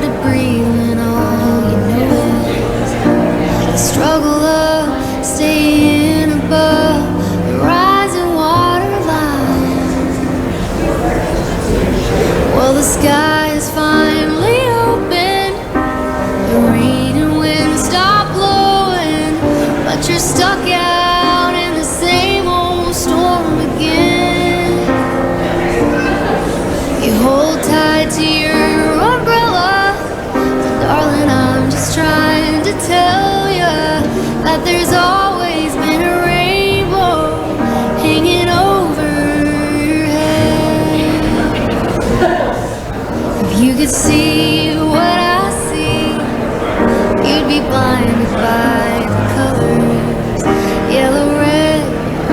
to breathe when all you know is the struggle of staying above the rising water line. Well, the sky is finally open, the rain and wind stop blowing, but you're stuck out in the same old storm again. You hold tight to your umbrella, but darling, I'm just trying to tell you that there's always been a rainbow hanging over your head. If you could see what I see, you'd be blinded by the colors, yellow, red,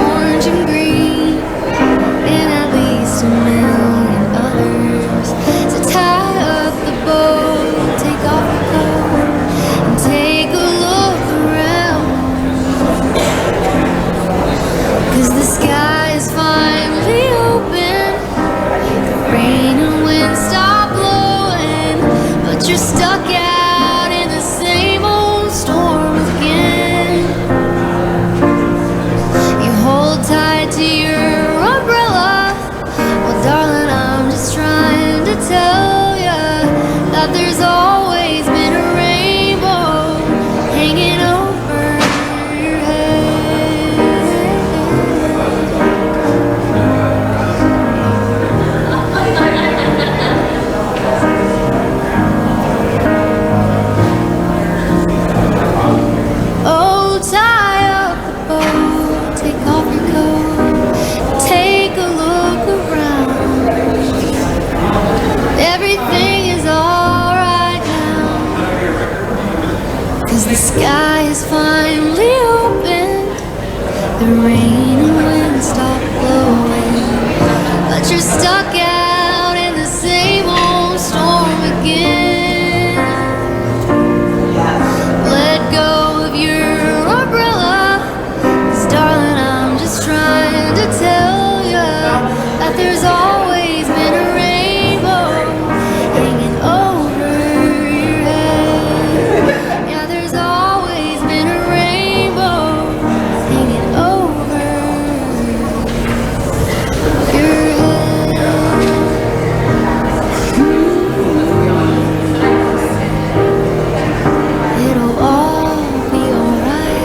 orange, and green, and at least a million others. So tie up the bow, take off your coat, and take a look around. 'Cause the sky is finally open, the rain and wind stop blowing, but you're stuck out in the same old storm again. You hold tight to your umbrella, well darling, I'm just trying to tell you that there's always been a rainbow hanging over your head. Oh, tie up the bow, take off your coat, take a look around. Everything is alright now, 'cause the sky is finally opened, the rain and wind stop blowing, but you're stuck out in the same old storm again. Let go of your umbrella, 'cause darling, I'm just trying to tell you that there's always been a rainbow hanging over your head. Yeah, there's always been a rainbow hanging over your head. It'll all be alright.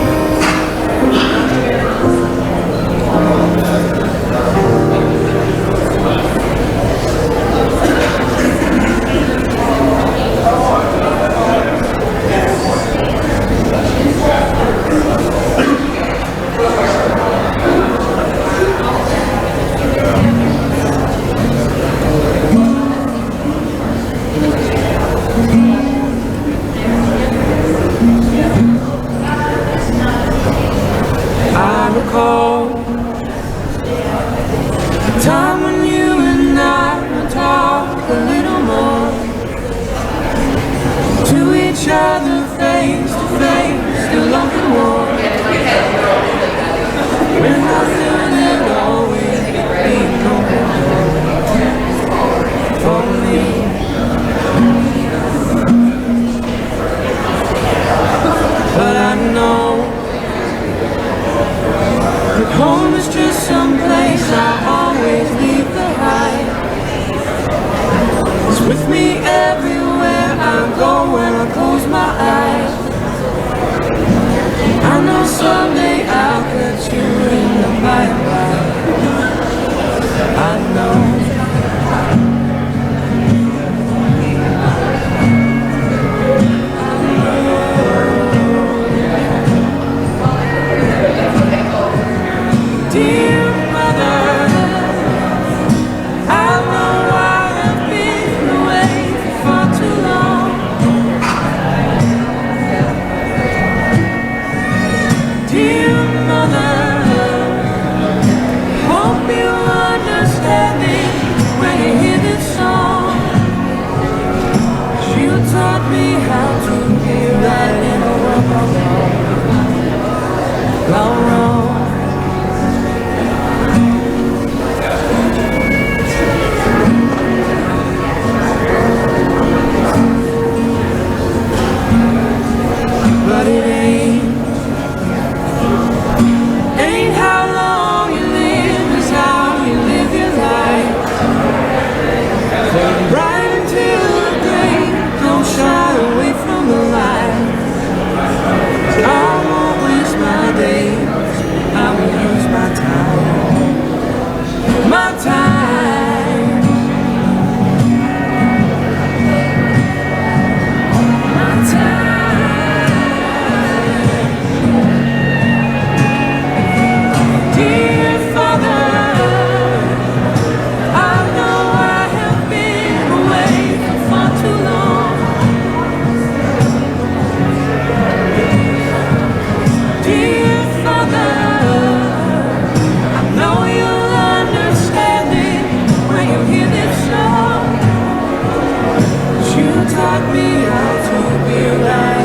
I recall the time when you and I would talk a little more to each other face to face, still on the war. When I knew there'd always be no more for me. But I know that home is just some place I always leave behind. It's with me everywhere I go when I close my eyes. I know someday I'll catch you in the by and by. I know. Dear mother, I know I have been away for far too long. Dear mother, hope you understand me when you hear this song. She taught me how to be right in a world gone wrong. taught me how to be right.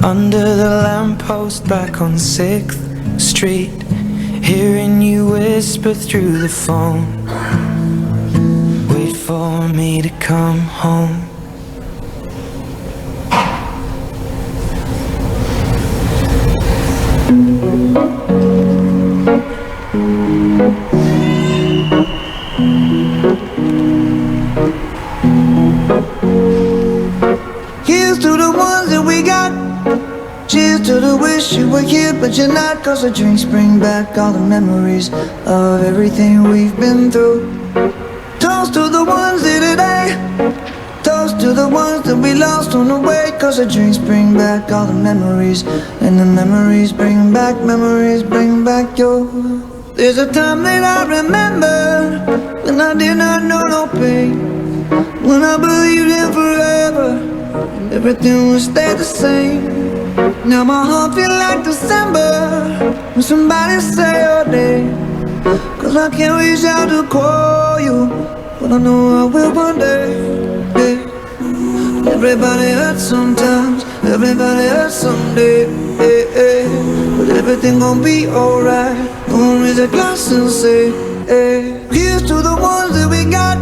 Under the lamppost back on 6th Street, hearing you whisper through the phone, wait for me to come home. Here's to the ones that we got. Cheers to the wish you were here but you're not. Cause the drinks bring back all the memories of everything we've been through. Toast to the ones here today. Toast to the ones that we lost on the way. Cause the drinks bring back all the memories, and the memories bring back your. There's a time that I remember when I did not know no pain, when I believed in forever, everything would stay the same. Now my heart feel like December when somebody say your name. Cause I can't reach out to call you, but I know I will one day, yeah. Everybody hurts sometimes, everybody hurts someday, yeah, yeah. But everything gon' be alright. Gonna raise a glass and say, hey. Here's to the ones that we got.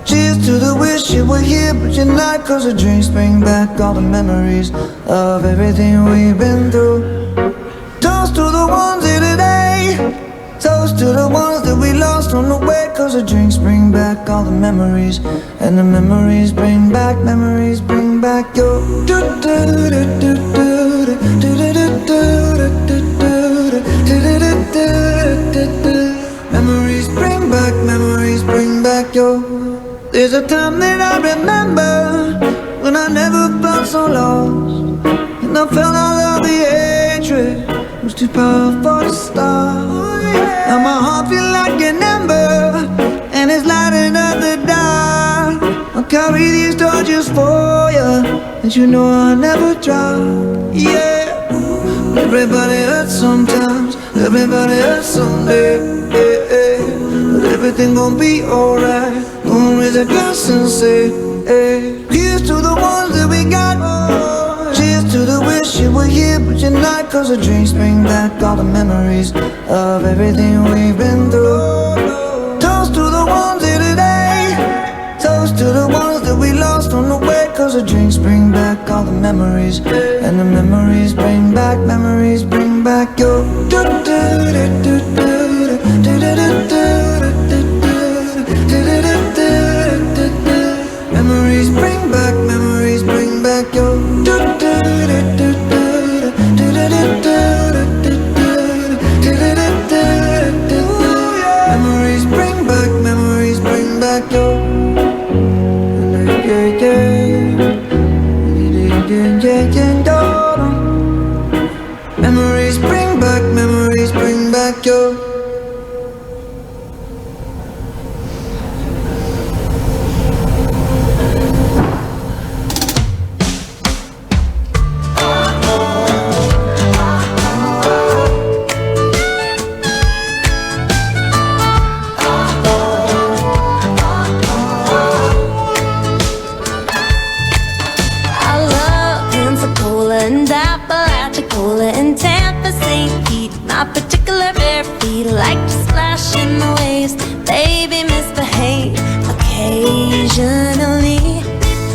Cheers to the wish you were here but you're not. Cause the drinks bring back all the memories of everything we've been through. Toast to the ones here today. Toast to the ones that we lost on the way. Cause the drinks bring back all the memories, and the memories bring back your. Memories bring back your. There's a time that I remember when I never felt so lost, and I felt all of the hatred was too powerful to stop. Now my heart feel like an ember, and it's lighting up the dark. I'll carry these torches for you, and you know I'll never drop. Yeah. Everybody hurts sometimes, everybody hurts someday, yeah, yeah. But everything gon' be alright. Gonna raise a glass and say, hey. Here's to the ones that we got. Cheers to the wish you were here but you're not. Cause the drinks bring back all the memories of everything we've been through. Toast to the ones here today. Toast to the ones that we lost on the way. Cause the drinks bring back all the memories, and the memories bring back your. Memories bring back your. Memories bring back your. Memories bring back your. Like to splash in the waves, baby misbehave occasionally.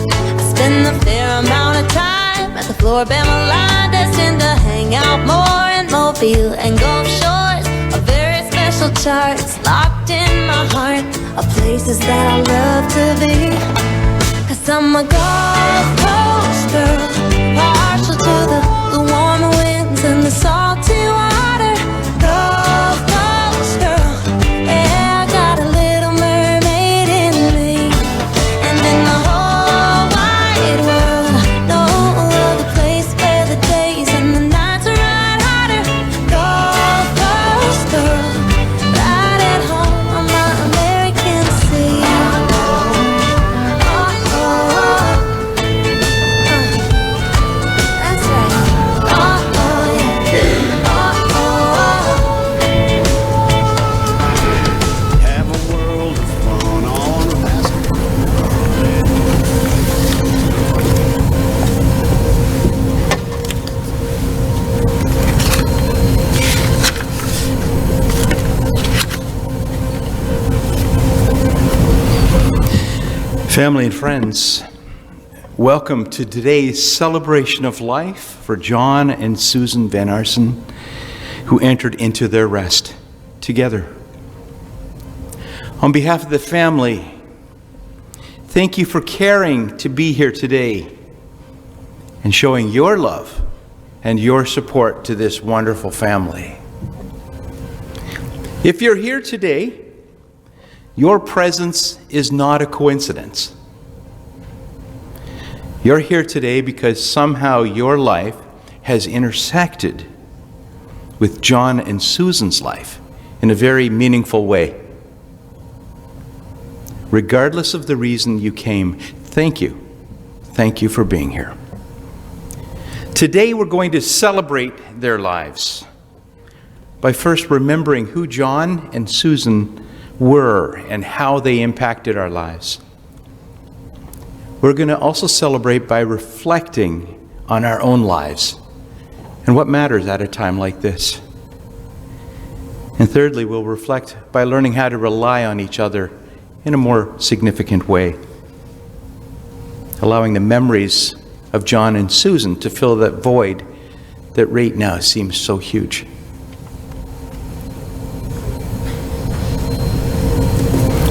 I spend a fair amount of time at the Floribama line, destined to hang out more in Mobile and Gulf Shores. A very special charts locked in my heart of places that I love to be. Cause I'm a Gulf Coast girl, partial to the warmer winds and the salty water. Gulf Coast girl, yeah, I got a little mermaid in me. And in the whole wide world, no other place where the days and the nights are right hotter. Gulf Coast girl, right at home on my American sea. Family and friends, welcome to today's celebration of life for John and Susan Van Aarsen, who entered into their rest together. On behalf of the family, thank you for caring to be here today and showing your love and your support to this wonderful family. If you're here today, your presence is not a coincidence. You're here today because somehow your life has intersected with John and Susan's life in a very meaningful way. Regardless of the reason you came, thank you. Thank you for being here. Today we're going to celebrate their lives by first remembering who John and Susan were and how they impacted our lives. We're going to also celebrate by reflecting on our own lives and what matters at a time like this. And thirdly, we'll reflect by learning how to rely on each other in a more significant way, allowing the memories of John and Susan to fill that void that right now seems so huge.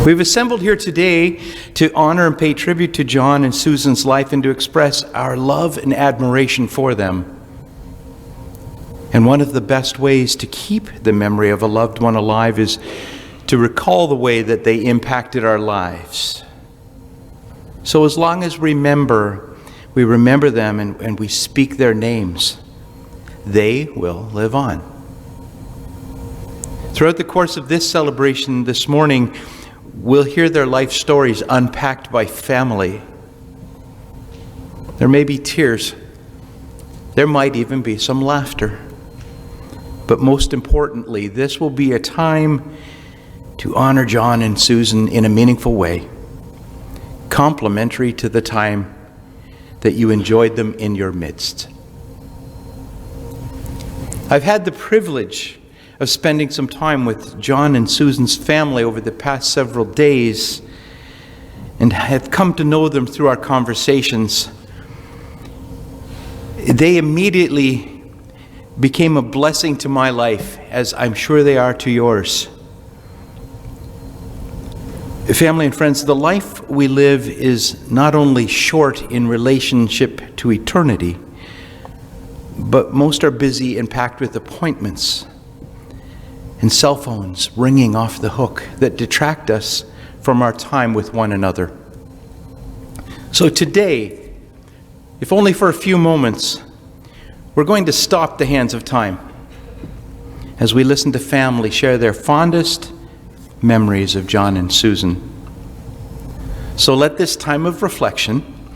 We've assembled here today to honor and pay tribute to John and Susan's life and to express our love and admiration for them. And one of the best ways to keep the memory of a loved one alive is to recall the way that they impacted our lives. So as long as we remember them and we speak their names, they will live on. Throughout the course of this celebration this morning, we'll hear their life stories unpacked by family. There may be tears. There might even be some laughter. But most importantly, this will be a time to honor John and Susan in a meaningful way, complementary to the time that you enjoyed them in your midst. I've had the privilege of spending some time with John and Susan's family over the past several days and have come to know them through our conversations. They immediately became a blessing to my life, as I'm sure they are to yours. Family and friends, the life we live is not only short in relationship to eternity, but most are busy and packed with appointments and cell phones ringing off the hook that detract us from our time with one another. So today, if only for a few moments, we're going to stop the hands of time as we listen to family share their fondest memories of John and Susan. So let this time of reflection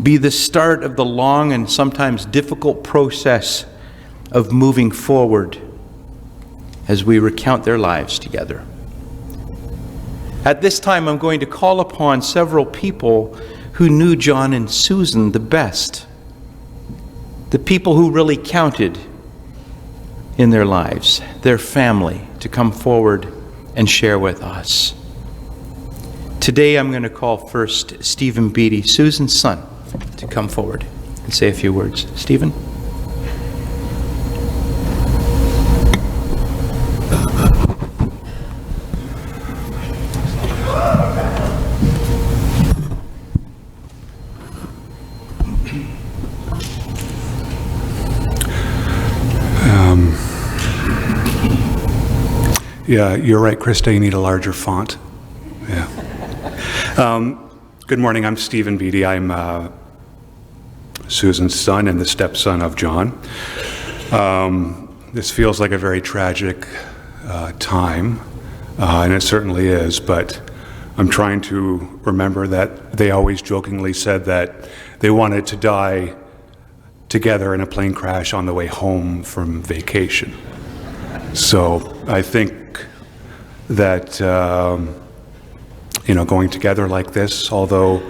be the start of the long and sometimes difficult process of moving forward as we recount their lives together. At this time, I'm going to call upon several people who knew John and Susan the best, the people who really counted in their lives, their family, to come forward and share with us. Today, I'm going to call first Stephen Beattie, Susan's son, to come forward and say a few words. Stephen? Yeah, you're right, Krista, you need a larger font. Yeah. Good morning, I'm Stephen Beattie. I'm Susan's son and the stepson of John. This feels like a very tragic time, and it certainly is, but I'm trying to remember that they always jokingly said that they wanted to die together in a plane crash on the way home from vacation. So I think that, going together like this, although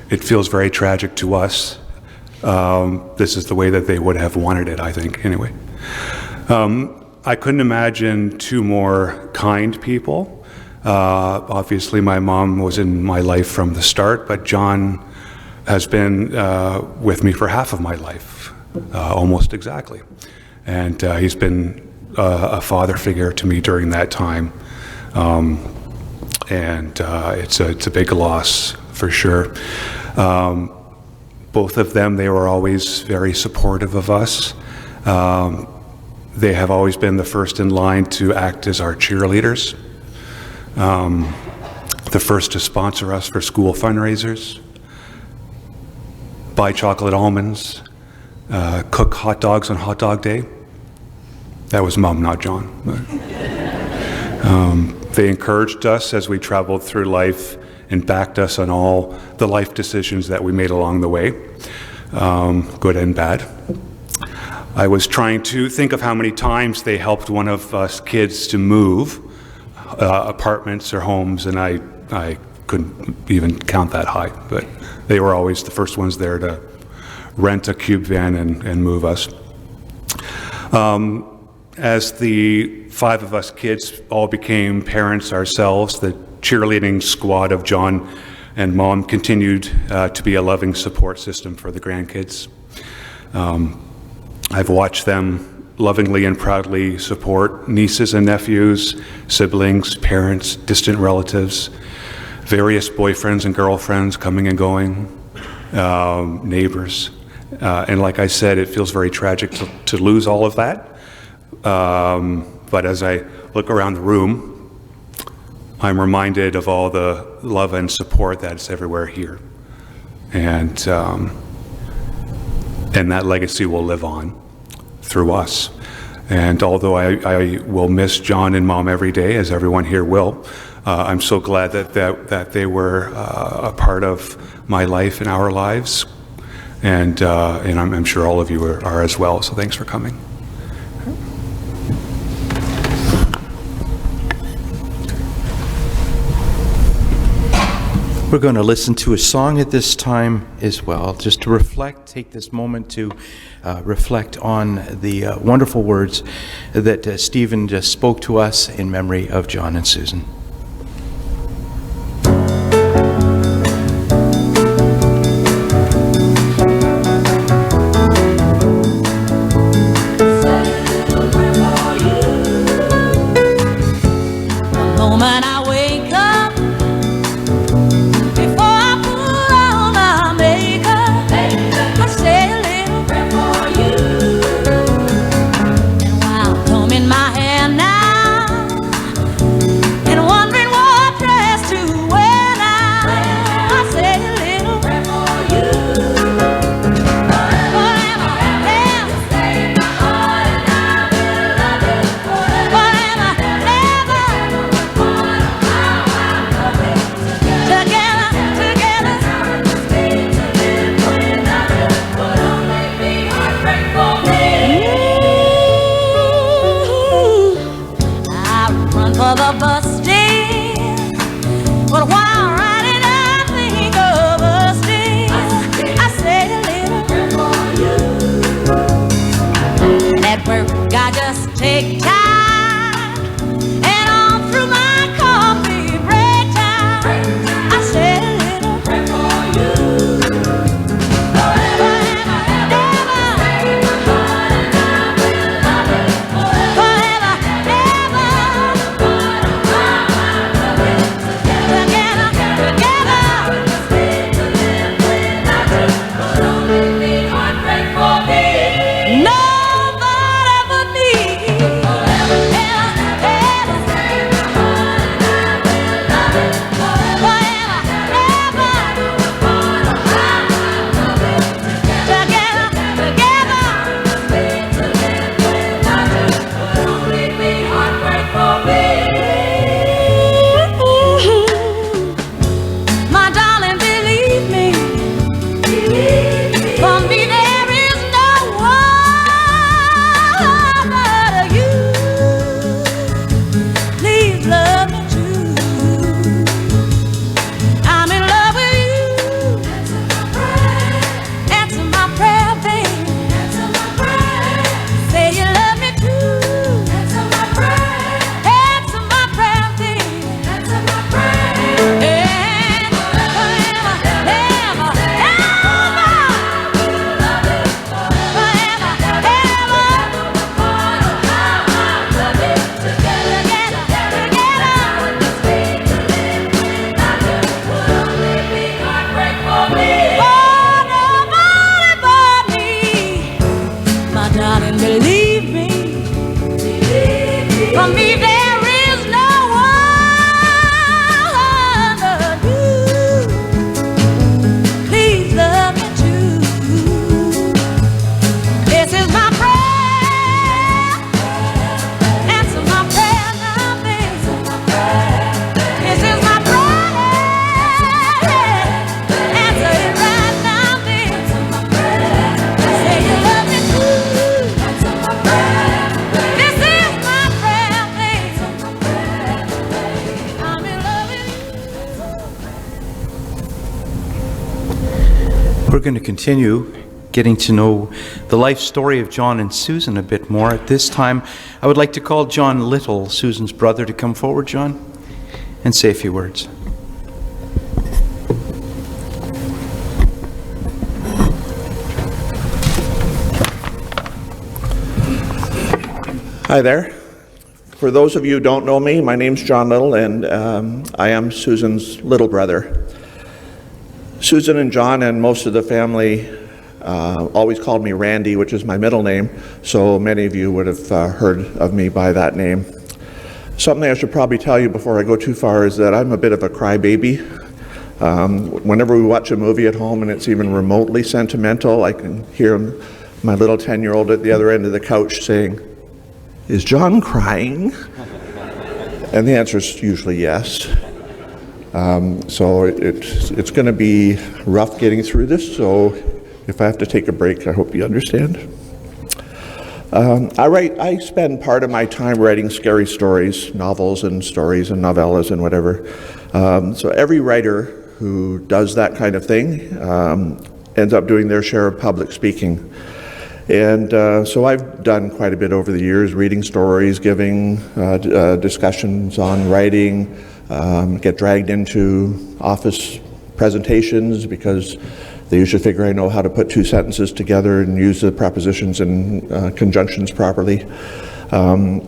it feels very tragic to us, this is the way that they would have wanted it, I think, anyway. I couldn't imagine two more kind people Obviously, my mom was in my life from the start, but John has been with me for half of my life, almost exactly. And he's been a father figure to me during that time. And it's a big loss, for sure. Both of them, they were always very supportive of us. They have always been the first in line to act as our cheerleaders, the first to sponsor us for school fundraisers, buy chocolate almonds, cook hot dogs on hot dog day. That was Mom, not John. They encouraged us as we traveled through life and backed us on all the life decisions that we made along the way, good and bad. I was trying to think of how many times they helped one of us kids to move apartments or homes, and I couldn't even count that high, but they were always the first ones there to rent a cube van and move us. As the 5 of us kids all became parents ourselves, the cheerleading squad of John and Mom continued to be a loving support system for the grandkids. I've watched them lovingly and proudly support nieces and nephews, siblings, parents, distant relatives, various boyfriends and girlfriends coming and going, neighbors. And like I said, it feels very tragic to lose all of that. But as I look around the room, I'm reminded of all the love and support that's everywhere here. And that legacy will live on through us. And although I will miss John and Mom every day, as everyone here will, I'm so glad that they were a part of my life and our lives. And I'm sure all of you are as well, so thanks for coming. We're going to listen to a song at this time as well, just to reflect, take this moment to reflect on the wonderful words that Stephen just spoke to us in memory of John and Susan. And We're going to continue getting to know the life story of John and Susan a bit more. At this time, I would like to call John Little, Susan's brother, to come forward, John, and say a few words. Hi there. For those of you who don't know me, my name's John Little, and I am Susan's little brother. Susan and John and most of the family always called me Randy, which is my middle name, so many of you would have heard of me by that name. Something I should probably tell you before I go too far is that I'm a bit of a crybaby. Whenever we watch a movie at home and it's even remotely sentimental, I can hear my little 10-year-old at the other end of the couch saying, "Is John crying?" And the answer is usually yes. So it's going to be rough getting through this, so if I have to take a break, I hope you understand. I spend part of my time writing scary stories, novels and stories and novellas and whatever. So every writer who does that kind of thing ends up doing their share of public speaking. And so I've done quite a bit over the years, reading stories, giving discussions on writing, get dragged into office presentations because they usually figure I know how to put two sentences together and use the prepositions and conjunctions properly. But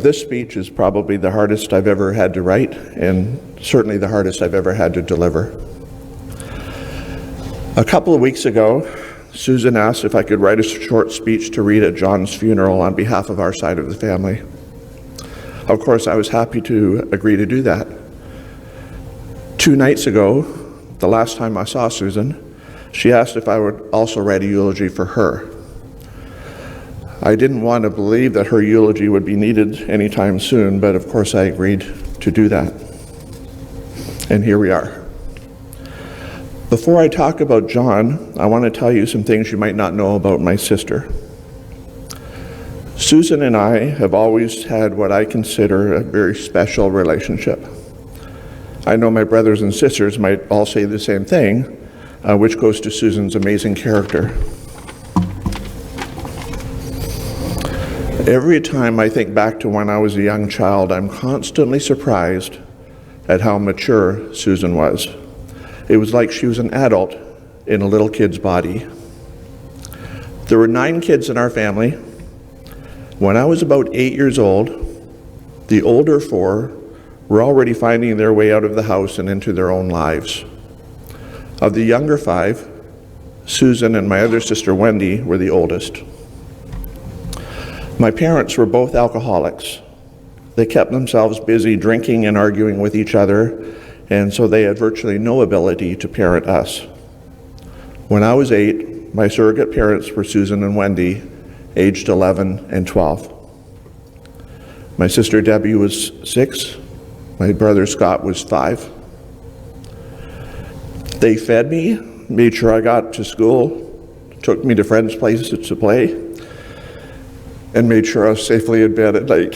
this speech is probably the hardest I've ever had to write, and certainly the hardest I've ever had to deliver. A couple of weeks ago, Susan asked if I could write a short speech to read at John's funeral on behalf of our side of the family. Of course, I was happy to agree to do that. 2 nights ago, the last time I saw Susan, she asked if I would also write a eulogy for her. I didn't want to believe that her eulogy would be needed anytime soon, but of course I agreed to do that. And here we are. Before I talk about John, I want to tell you some things you might not know about my sister. Susan and I have always had what I consider a very special relationship. I know my brothers and sisters might all say the same thing, which goes to Susan's amazing character. Every time I think back to when I was a young child, I'm constantly surprised at how mature Susan was. It was like she was an adult in a little kid's body. There were 9 kids in our family. When I was about 8 years old, the older 4 were already finding their way out of the house and into their own lives. Of the younger 5, Susan and my other sister Wendy were the oldest. My parents were both alcoholics. They kept themselves busy drinking and arguing with each other, and so they had virtually no ability to parent us. When I was 8, my surrogate parents were Susan and Wendy, aged 11 and 12. My sister Debbie was 6. My brother Scott was 5. They fed me, made sure I got to school, took me to friends' places to play, and made sure I was safely in bed at night.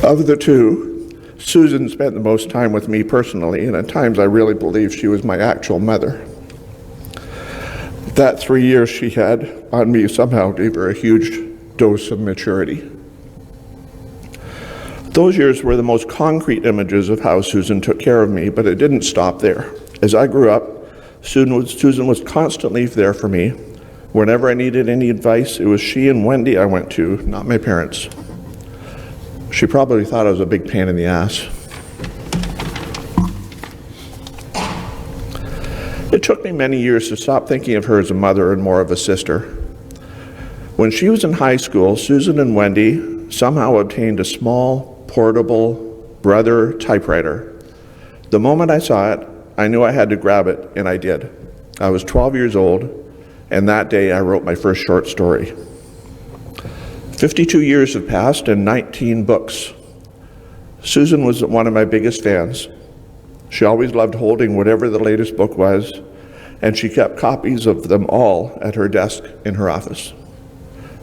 Of the 2, Susan spent the most time with me personally, and at times I really believe she was my actual mother. That 3 years she had on me somehow gave her a huge dose of maturity. Those years were the most concrete images of how Susan took care of me, but it didn't stop there. As I grew up, Susan was constantly there for me. Whenever I needed any advice, it was she and Wendy I went to, not my parents. She probably thought I was a big pain in the ass. It took me many years to stop thinking of her as a mother and more of a sister. When she was in high school, Susan and Wendy somehow obtained a small, portable Brother typewriter. The moment I saw it, I knew I had to grab it, and I did. I was 12 years old, and that day I wrote my first short story. 52 years have passed and 19 books. Susan was one of my biggest fans. She always loved holding whatever the latest book was, and she kept copies of them all at her desk in her office.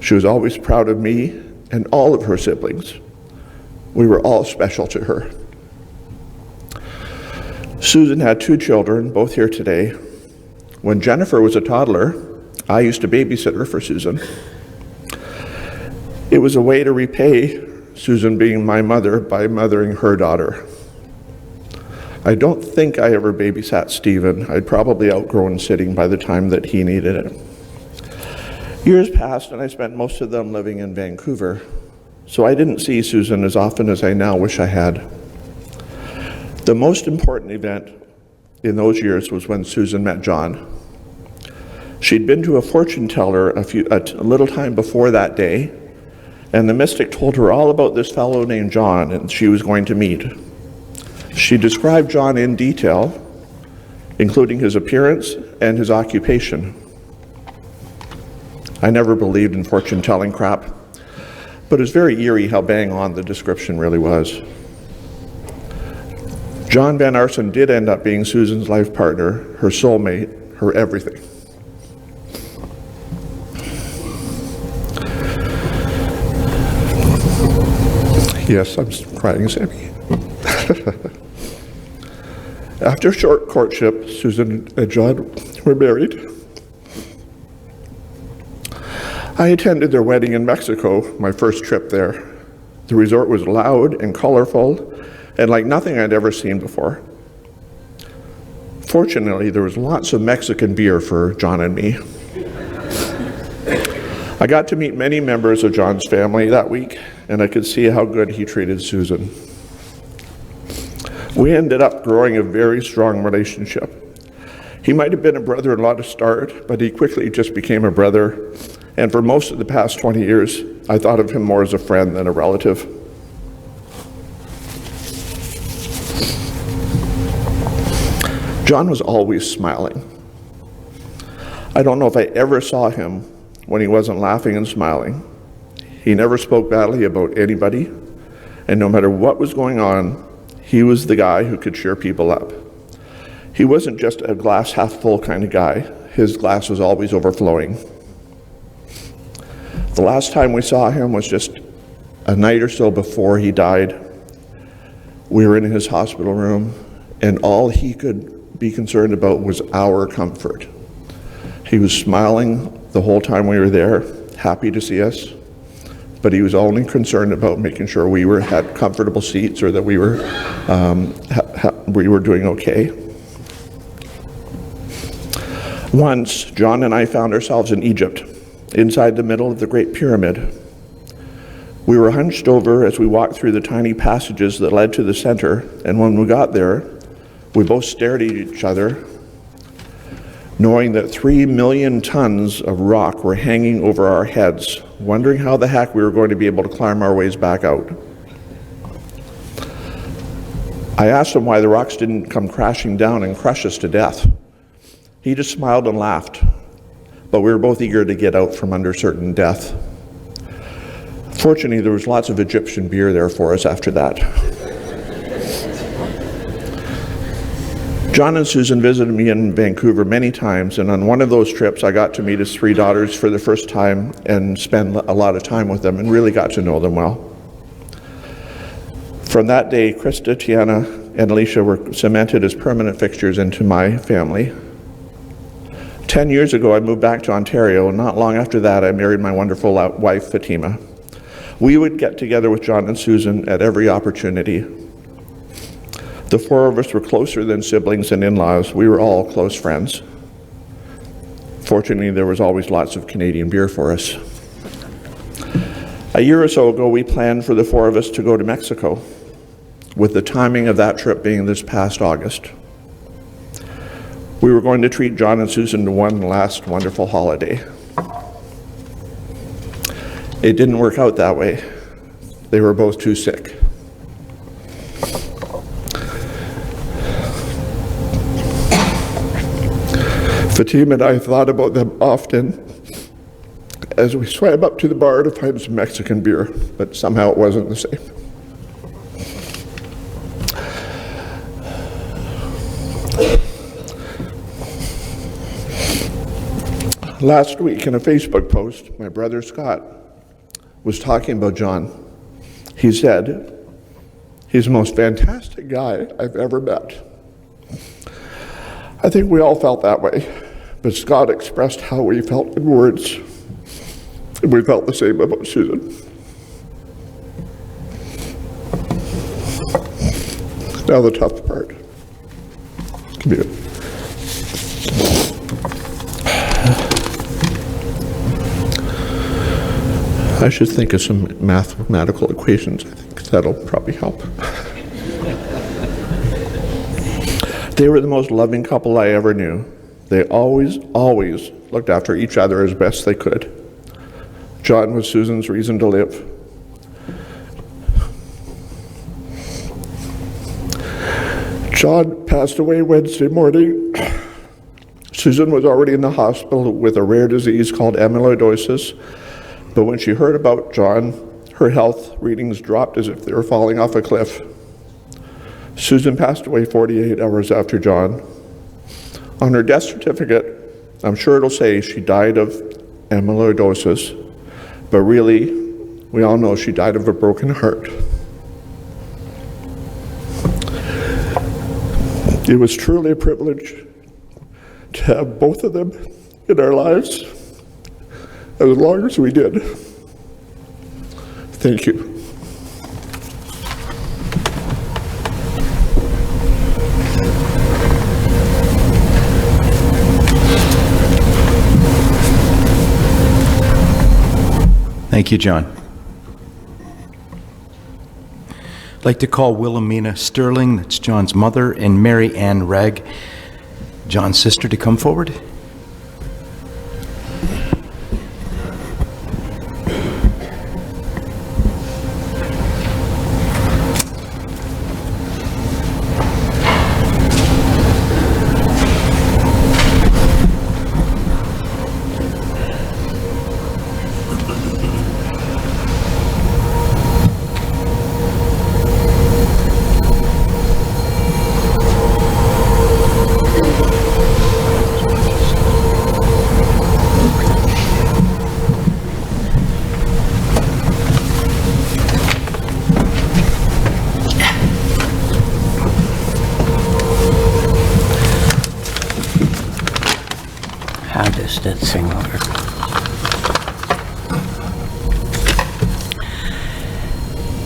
She was always proud of me and all of her siblings. We were all special to her. Susan had 2 children, both here today. When Jennifer was a toddler, I used to babysit her for Susan. It was a way to repay Susan being my mother by mothering her daughter. I don't think I ever babysat Stephen. I'd probably outgrown sitting by the time that he needed it. Years passed and I spent most of them living in Vancouver, so I didn't see Susan as often as I now wish I had. The most important event in those years was when Susan met John. She'd been to a fortune teller a little time before that day, and the mystic told her all about this fellow named John and she was going to meet. She described John in detail, including his appearance and his occupation. I never believed in fortune-telling crap, but it was very eerie how bang on the description really was. John Van Aarsen did end up being Susan's life partner, her soulmate, her everything. Yes, I'm crying, Sammy. After a short courtship, Susan and John were married. I attended their wedding in Mexico, my first trip there. The resort was loud and colorful and like nothing I'd ever seen before. Fortunately, there was lots of Mexican beer for John and me. I got to meet many members of John's family that week, and I could see how good he treated Susan. We ended up growing a very strong relationship. He might have been a brother-in-law to start, but he quickly just became a brother, and for most of the past 20 years, I thought of him more as a friend than a relative. John was always smiling. I don't know if I ever saw him when he wasn't laughing and smiling. He never spoke badly about anybody, and no matter what was going on, he was the guy who could cheer people up. He wasn't just a glass half full kind of guy. His glass was always overflowing. The last time we saw him was just a night or so before he died. We were in his hospital room, and all he could be concerned about was our comfort. He was smiling the whole time we were there, happy to see us, but he was only concerned about making sure we had comfortable seats or that we were doing okay. Once, John and I found ourselves in Egypt, inside the middle of the Great Pyramid. We were hunched over as we walked through the tiny passages that led to the center, and when we got there, we both stared at each other, knowing that 3 million tons of rock were hanging over our heads, wondering how the heck we were going to be able to climb our ways back out. I asked him why the rocks didn't come crashing down and crush us to death. He just smiled and laughed, but we were both eager to get out from under certain death. Fortunately, there was lots of Egyptian beer there for us after that. John and Susan visited me in Vancouver many times, and on one of those trips I got to meet his 3 daughters for the first time and spend a lot of time with them and really got to know them well. From that day, Krista, Tiana, and Alicia were cemented as permanent fixtures into my family. 10 years ago, I moved back to Ontario, and not long after that, I married my wonderful wife, Fatima. We would get together with John and Susan at every opportunity. The 4 of us were closer than siblings and in-laws. We were all close friends. Fortunately, there was always lots of Canadian beer for us. A year or so ago, we planned for the 4 of us to go to Mexico, with the timing of that trip being this past August. We were going to treat John and Susan to one last wonderful holiday. It didn't work out that way. They were both too sick. Fatima and I thought about them often as we swam up to the bar to find some Mexican beer, but somehow it wasn't the same. Last week in a Facebook post, my brother Scott was talking about John. He said, "He's the most fantastic guy I've ever met. I think we all felt that way, but Scott expressed how we felt in words, and we felt the same about Susan. Now the tough part. Come here. I should think of some mathematical equations. I think that'll probably help. They were the most loving couple I ever knew. They always looked after each other as best they could. John was Susan's reason to live. John passed away Wednesday morning. Susan was already in the hospital with a rare disease called amyloidosis, but when she heard about John, her health readings dropped as if they were falling off a cliff. Susan passed away 48 hours after John. On her death certificate, I'm sure it'll say she died of amyloidosis, but really, we all know she died of a broken heart. It was truly a privilege to have both of them in our lives as long as we did. Thank you. Thank you, John. I'd like to call Wilhelmina Sterling, that's John's mother, and Mary Ann Ragg, John's sister, to come forward. How does that thing work?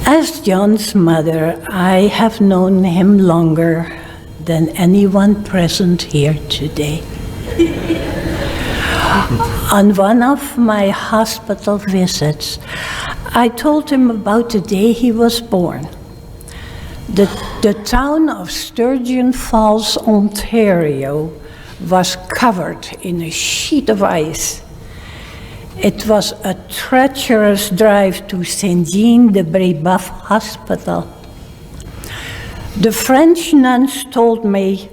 As John's mother, I have known him longer than anyone present here today. On one of my hospital visits, I told him about the day he was born. The town of Sturgeon Falls, Ontario, was covered in a sheet of ice. It was a treacherous drive to Saint-Jean-de-Brébeuf Hospital. The French nuns told me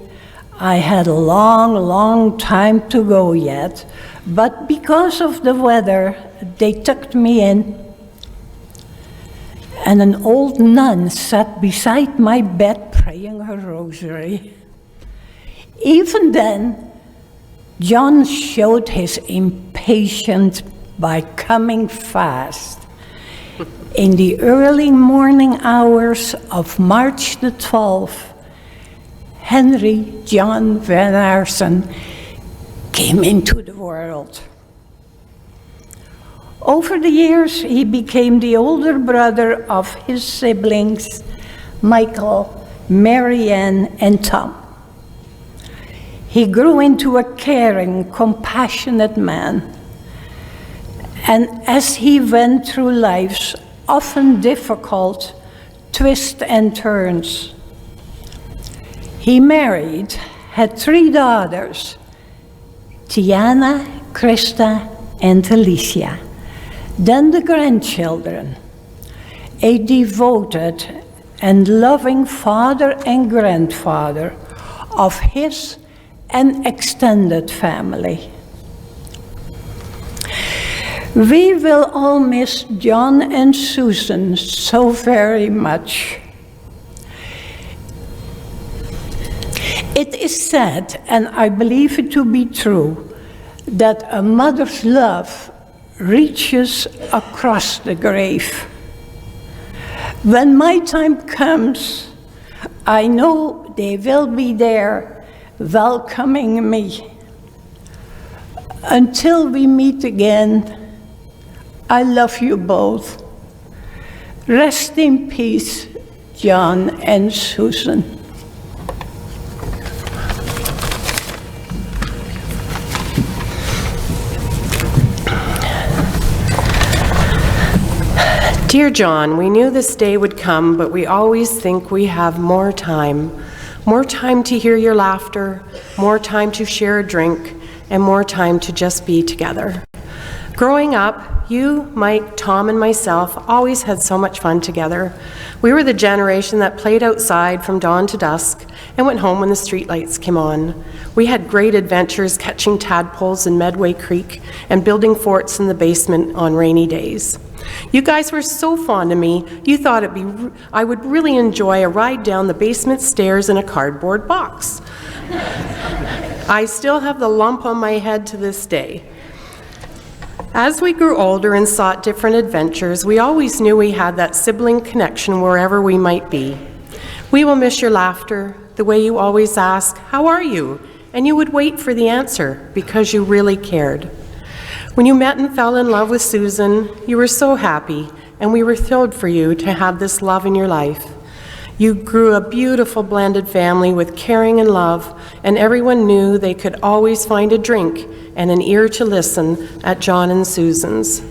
I had a long time to go yet, but because of the weather, they tucked me in. And an old nun sat beside my bed praying her rosary. Even then, John showed his impatience by coming fast. In the early morning hours of March the 12th, Henry John Van Aarsen came into the world. Over the years, he became the older brother of his siblings, Michael, Marianne, and Tom. He grew into a caring, compassionate man. And as he went through life's often difficult twists and turns, he married, had 3 daughters, Tiana, Krista, and Alicia. Then the grandchildren, a devoted and loving father and grandfather of his and extended family. We will all miss John and Susan so very much. It is said, and I believe it to be true, that a mother's love reaches across the grave. When my time comes, I know they will be there welcoming me. Until we meet again, I love you both. Rest in peace, John and Susan. Dear John, we knew this day would come, but we always think we have more time to hear your laughter, more time to share a drink, and more time to just be together. Growing up, you, Mike, Tom, and myself always had so much fun together. We were the generation that played outside from dawn to dusk and went home when the streetlights came on. We had great adventures catching tadpoles in Medway Creek and building forts in the basement on rainy days. You guys were so fond of me, you thought I would really enjoy a ride down the basement stairs in a cardboard box. I still have the lump on my head to this day. As we grew older and sought different adventures, we always knew we had that sibling connection wherever we might be. We will miss your laughter, the way you always ask, "How are you?" And you would wait for the answer because you really cared. When you met and fell in love with Susan, you were so happy, and we were thrilled for you to have this love in your life. You grew a beautiful blended family with caring and love, and everyone knew they could always find a drink and an ear to listen at John and Susan's.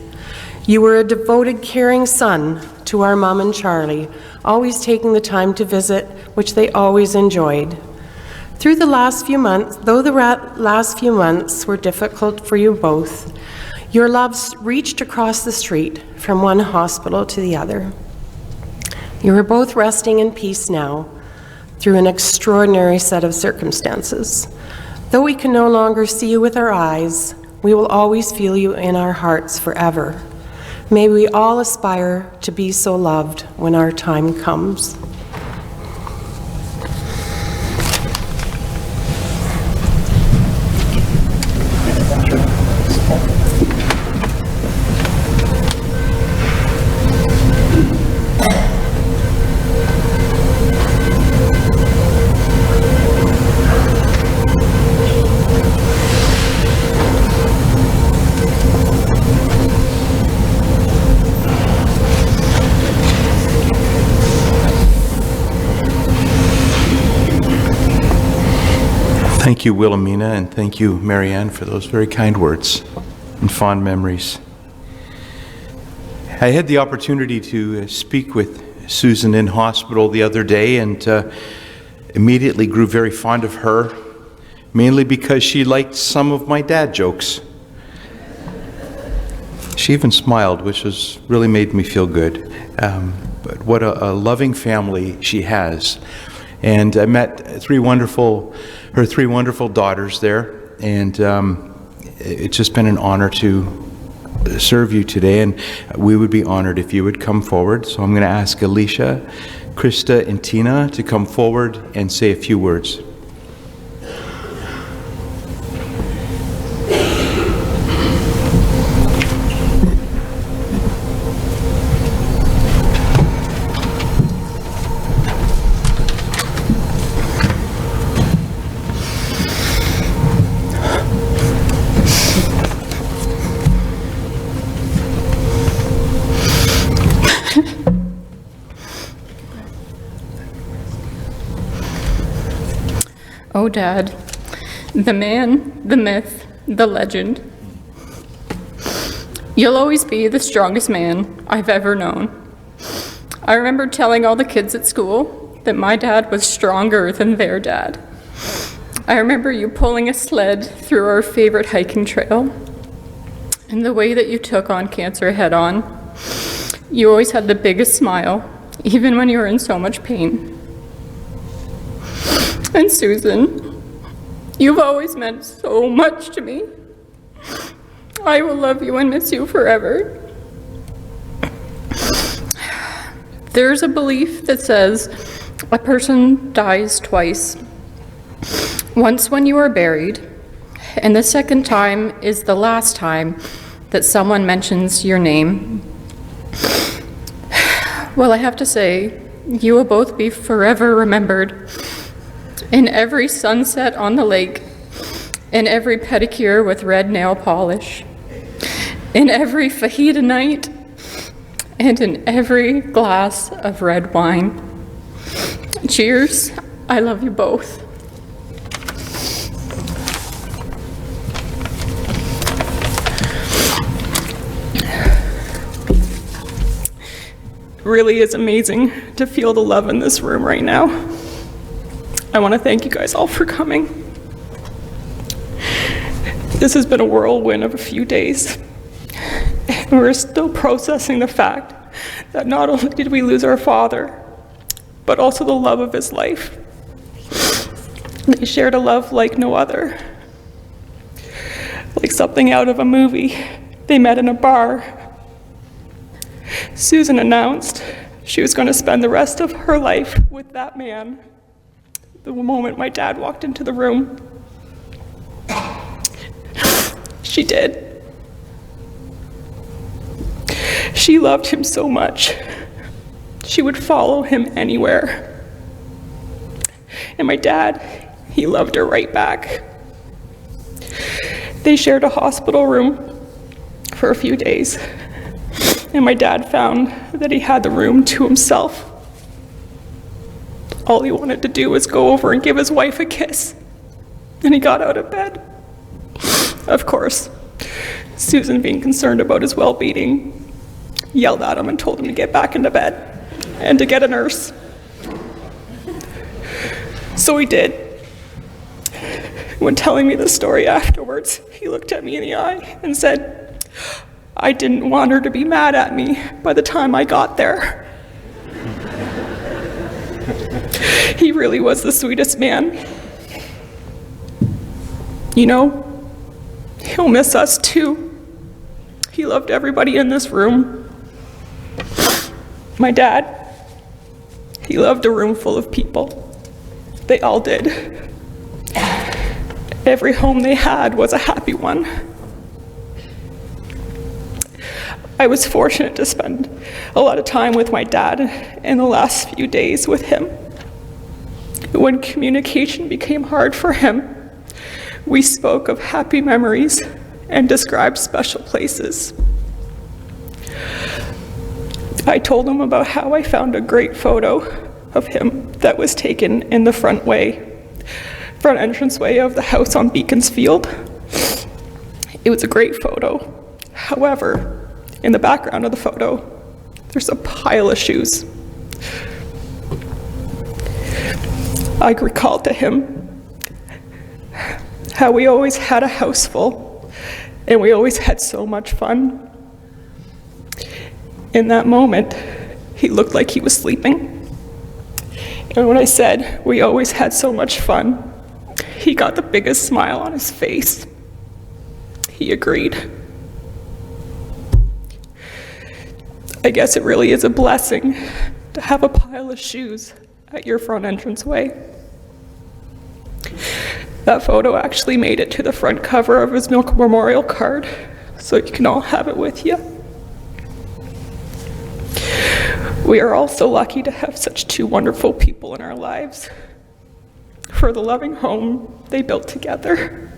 You were a devoted, caring son to our mom and Charlie, always taking the time to visit, which they always enjoyed. Through the last few months, though the last few months were difficult for you both, your loves reached across the street from one hospital to the other. You are both resting in peace now through an extraordinary set of circumstances. Though we can no longer see you with our eyes, we will always feel you in our hearts forever. May we all aspire to be so loved when our time comes. Thank you, Wilhelmina, and thank you, Marianne, for those very kind words and fond memories. I had the opportunity to speak with Susan in hospital the other day and immediately grew very fond of her, mainly because she liked some of my dad jokes. She even smiled, which has really made me feel good. But what a loving family she has. And I met her three wonderful daughters there, and it's just been an honor to serve you today, and we would be honored if you would come forward. So I'm going to ask Alicia, Krista, and Tina to come forward and say a few words. Oh, Dad, the man, the myth, the legend. You'll always be the strongest man I've ever known. I remember telling all the kids at school that my dad was stronger than their dad. I remember you pulling a sled through our favorite hiking trail, and the way that you took on cancer head on. You always had the biggest smile, even when you were in so much pain. And Susan, you've always meant so much to me. I will love you and miss you forever. There's a belief that says a person dies twice. Once when you are buried, and the second time is the last time that someone mentions your name. Well, I have to say, you will both be forever remembered in every sunset on the lake, in every pedicure with red nail polish, in every fajita night, and in every glass of red wine. Cheers. I love you both. Really is amazing to feel the love in this room right now. I want to thank you guys all for coming. This has been a whirlwind of a few days, and we're still processing the fact that not only did we lose our father, but also the love of his life. They shared a love like no other, like something out of a movie. They met in a bar. Susan announced she was going to spend the rest of her life with that man the moment my dad walked into the room. She did. She loved him so much. She would follow him anywhere. And my dad, he loved her right back. They shared a hospital room for a few days. And my dad found that he had the room to himself. All he wanted to do was go over and give his wife a kiss. And he got out of bed. Of course, Susan, being concerned about his well-being, yelled at him and told him to get back into bed and to get a nurse. So he did. When telling me the story afterwards, he looked at me in the eye and said, "I didn't want her to be mad at me by the time I got there." He really was the sweetest man. You know, he'll miss us too. He loved everybody in this room. My dad, he loved a room full of people. They all did. Every home they had was a happy one. I was fortunate to spend a lot of time with my dad in the last few days with him. When communication became hard for him, we spoke of happy memories and described special places. I told him about how I found a great photo of him that was taken in the front entranceway of the house on Beaconsfield. It was a great photo. However, in the background of the photo, there's a pile of shoes. I recalled to him how we always had a house full, and we always had so much fun. In that moment, he looked like he was sleeping. And when I said we always had so much fun, he got the biggest smile on his face. He agreed. I guess it really is a blessing to have a pile of shoes at your front entranceway. That photo actually made it to the front cover of his milk memorial card, so you can all have it with you. We are all so lucky to have such two wonderful people in our lives, for the loving home they built together,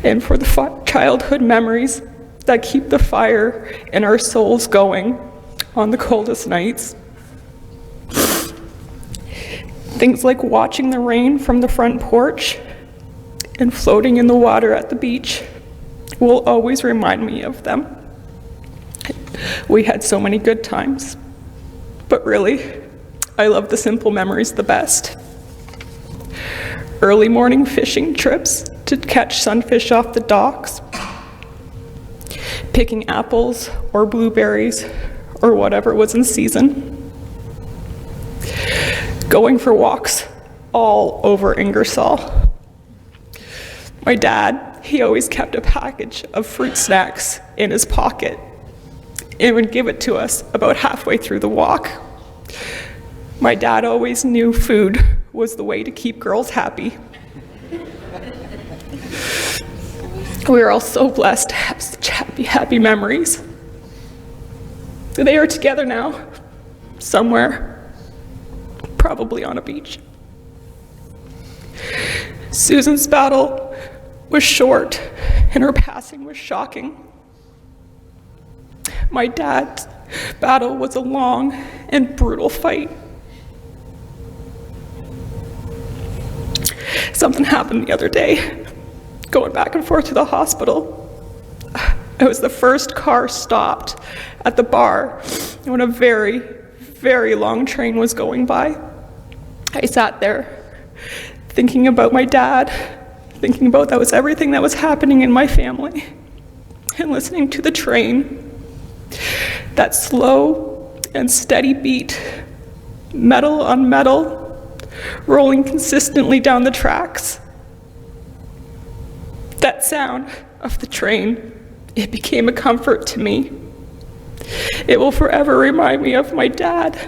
and for the childhood memories that keep the fire in our souls going on the coldest nights. Things like watching the rain from the front porch and floating in the water at the beach will always remind me of them. We had so many good times, but really, I love the simple memories the best. Early morning fishing trips to catch sunfish off the docks, picking apples or blueberries or whatever was in season, going for walks all over Ingersoll. My dad, he always kept a package of fruit snacks in his pocket and would give it to us about halfway through the walk. My dad always knew food was the way to keep girls happy. We are all so blessed to have such happy memories. They are together now, somewhere, probably on a beach. Susan's battle was short, and her passing was shocking. My dad's battle was a long and brutal fight. Something happened the other day, going back and forth to the hospital. I was the first car stopped at the bar when a very, very long train was going by. I sat there thinking about my dad, thinking about that was everything that was happening in my family, and listening to the train, that slow and steady beat, metal on metal, rolling consistently down the tracks. That sound of the train, it became a comfort to me. It will forever remind me of my dad.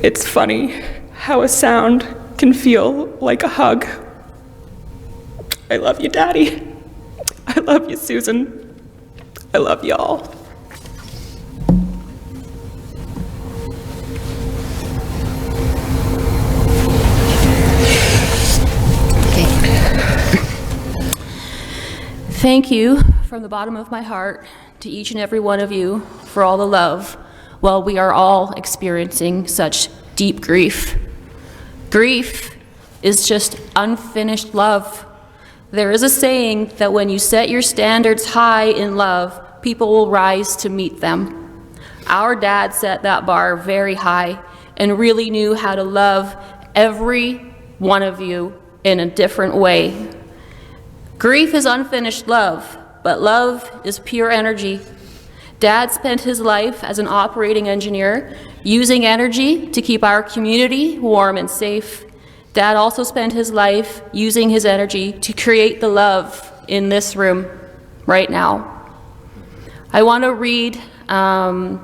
It's funny how a sound can feel like a hug. I love you, Daddy. I love you, Susan. I love you all. Thank you from the bottom of my heart to each and every one of you for all the love while we are all experiencing such deep grief. Grief is just unfinished love. There is a saying that when you set your standards high in love, people will rise to meet them. Our dad set that bar very high and really knew how to love every one of you in a different way. Grief is unfinished love, but love is pure energy. Dad spent his life as an operating engineer, using energy to keep our community warm and safe. Dad also spent his life using his energy to create the love in this room right now. I want to read a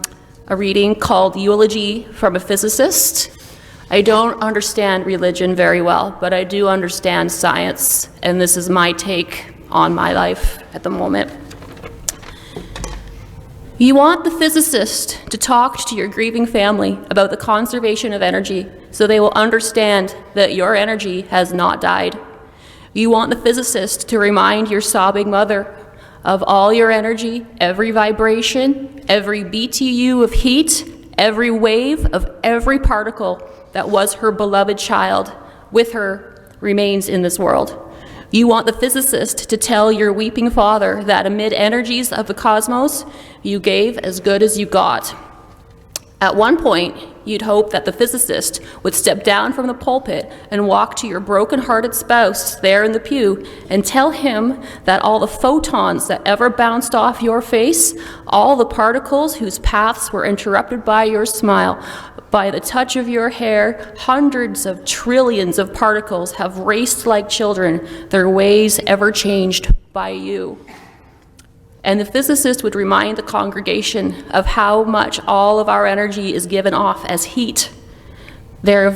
reading called Eulogy from a Physicist. I don't understand religion very well, but I do understand science, and this is my take on my life at the moment. You want the physicist to talk to your grieving family about the conservation of energy so they will understand that your energy has not died. You want the physicist to remind your sobbing mother of all your energy, every vibration, every BTU of heat, every wave of every particle that was her beloved child with her remains in this world. You want the physicist to tell your weeping father that amid energies of the cosmos, you gave as good as you got. At one point, you'd hope that the physicist would step down from the pulpit and walk to your broken-hearted spouse there in the pew and tell him that all the photons that ever bounced off your face, all the particles whose paths were interrupted by your smile, by the touch of your hair, hundreds of trillions of particles have raced like children, their ways ever changed by you. And the physicist would remind the congregation of how much all of our energy is given off as heat. There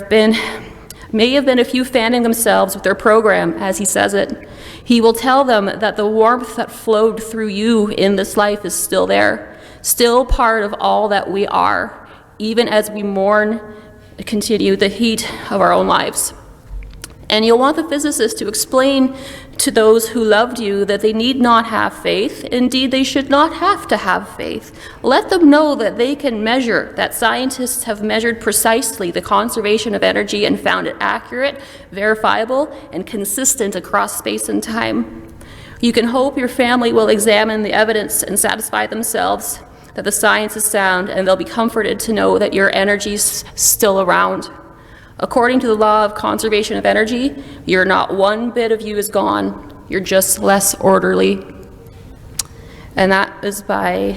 may have been a few fanning themselves with their program, as he says it. He will tell them that the warmth that flowed through you in this life is still there, still part of all that we are, even as we continue the heat of our own lives. And you'll want the physicist to explain to those who loved you that they need not have faith. Indeed, they should not have to have faith. Let them know that they can measure, that scientists have measured precisely the conservation of energy and found it accurate, verifiable, and consistent across space and time. You can hope your family will examine the evidence and satisfy themselves that the science is sound, and they'll be comforted to know that your energy's still around. According to the law of conservation of energy, you're not one bit of you is gone. You're just less orderly. And that is by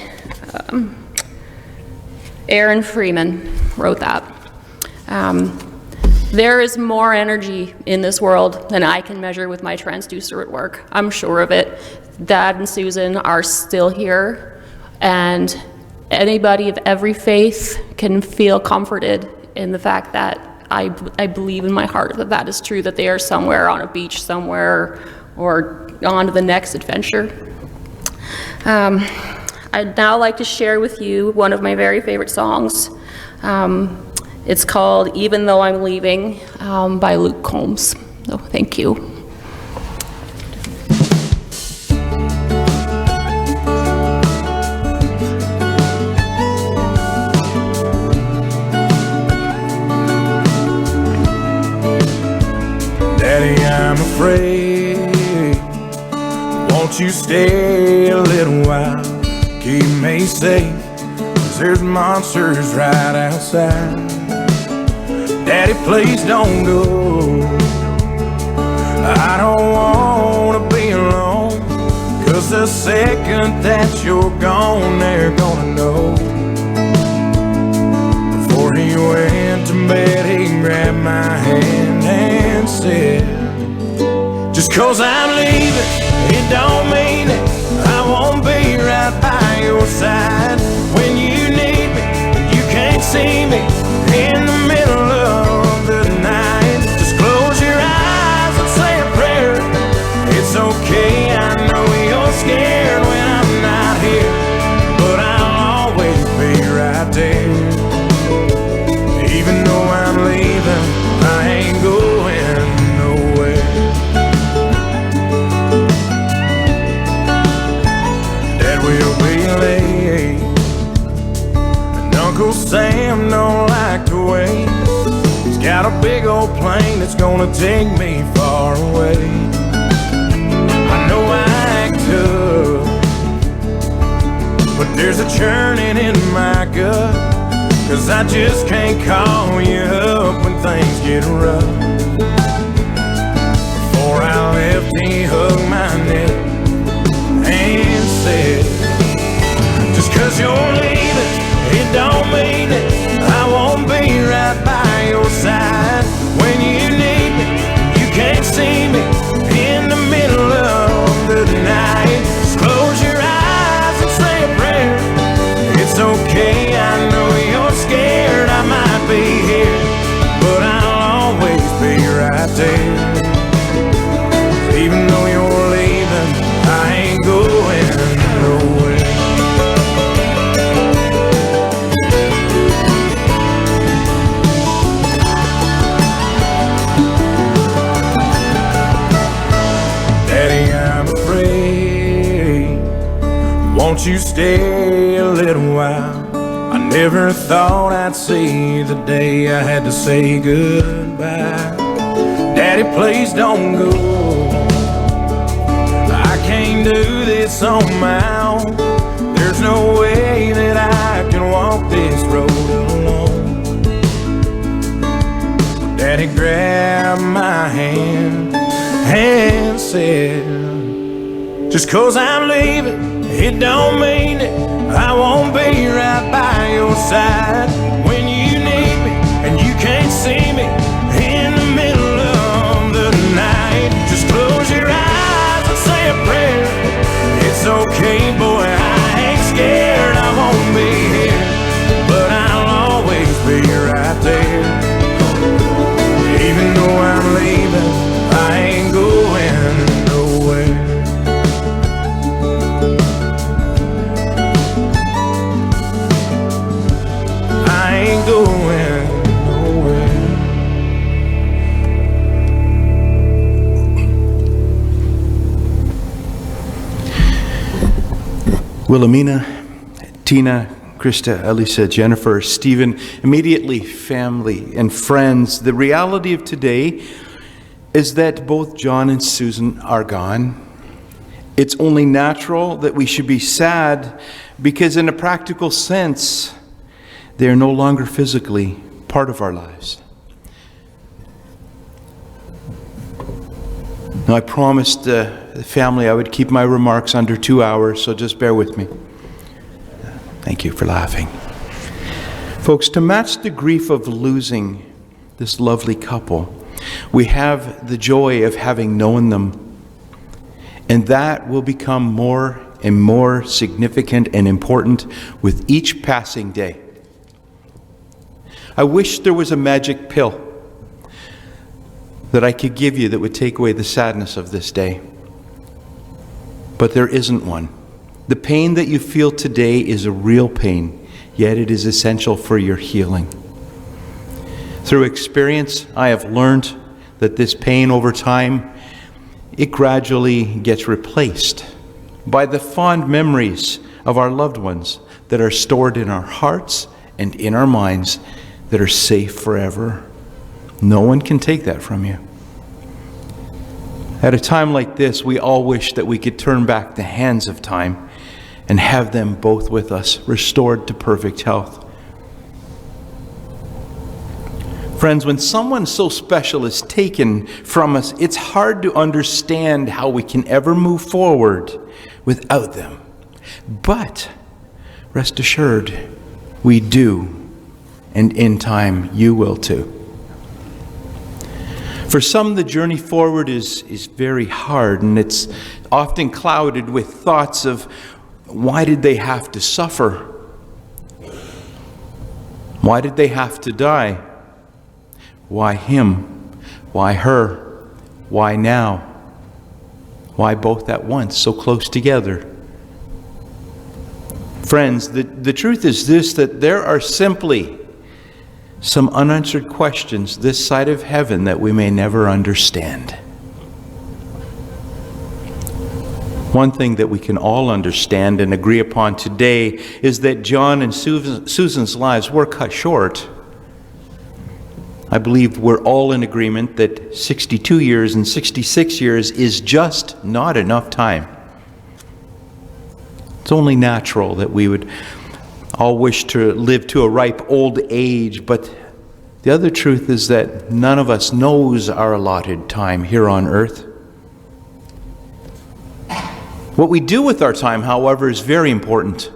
Aaron Freeman wrote that. There is more energy in this world than I can measure with my transducer at work. I'm sure of it. Dad and Susan are still here, and anybody of every faith can feel comforted in the fact that I believe in my heart that that is true, that they are somewhere on a beach somewhere or on to the next adventure. I'd now like to share with you one of my very favorite songs. It's called Even Though I'm Leaving by Luke Combs. So thank you. Daddy, I'm afraid. Won't you stay a little while? Keep me safe, 'cause there's monsters right outside. Daddy, please don't go. I don't wanna be alone, 'cause the second that you're gone, they're gonna know. Before he went to bed, he grabbed my hand and said, just 'cause I'm leaving, it don't mean it. I won't be right by your side. When you need me, you can't see me in the middle of the night. Just close your eyes and say a prayer. It's okay, I know you're scared when I'm not here, but I'll always be right there. Even though I'm leaving, I ain't going nowhere. Dad will be late, and Uncle Sam don't like to wait. He's got a big old plane that's gonna take me far away. I know I act tough, but there's a churning in my gut, 'cause I just can't call you up when things get rough. Before I left, he hugged my neck and said, just 'cause you're leaving, it don't mean it. I won't be right by your side. When you need me, you can't see me in the middle of the night. Just close your eyes and say a prayer. It's okay, I know you're scared, I might be here, but I'll always be right there. Even though you're leaving, I ain't going nowhere. Daddy, I'm afraid. Won't you stay a little while? I never thought I'd see the day I had to say goodbye. Daddy, please don't go. I can't do this on my own. There's no way that I can walk this road alone. Daddy grabbed my hand and said, just 'cause I'm leaving, it don't mean it. I won't be right by your side. When you need me and you can't see me in the middle of the night. Just close your eyes and say a prayer. It's okay, boy, I ain't scared. I won't be here, but I'll always be right there. Even though I'm leaving, I ain't going nowhere. I ain't going nowhere. Wilhelmina, Tina, Krista, Elisa, Jennifer, Stephen, immediately family and friends, the reality of today is that both John and Susan are gone. It's only natural that we should be sad because in a practical sense, they are no longer physically part of our lives. Now, I promised the family I would keep my remarks under 2 hours, so just bear with me. Thank you for laughing. Folks, to match the grief of losing this lovely couple, we have the joy of having known them, and that will become more and more significant and important with each passing day. I wish there was a magic pill that I could give you that would take away the sadness of this day. But there isn't one. The pain that you feel today is a real pain, yet it is essential for your healing. Through experience, I have learned that this pain over time, it gradually gets replaced by the fond memories of our loved ones that are stored in our hearts and in our minds, that are safe forever. No one can take that from you. At a time like this, we all wish that we could turn back the hands of time and have them both with us, restored to perfect health. Friends, when someone so special is taken from us, it's hard to understand how we can ever move forward without them. But rest assured, we do, and in time you will too. For some, the journey forward is very hard, and it's often clouded with thoughts of, why did they have to suffer? Why did they have to die? Why him? Why her? Why now? Why both at once, so close together? Friends, the truth is this, that there are simply some unanswered questions this side of heaven that we may never understand. One thing that we can all understand and agree upon today is that John and Susan's lives were cut short. I believe we're all in agreement that 62 years and 66 years is just not enough time. It's only natural that we would all wish to live to a ripe old age, but the other truth is that none of us knows our allotted time here on earth. What we do with our time, however, is very important.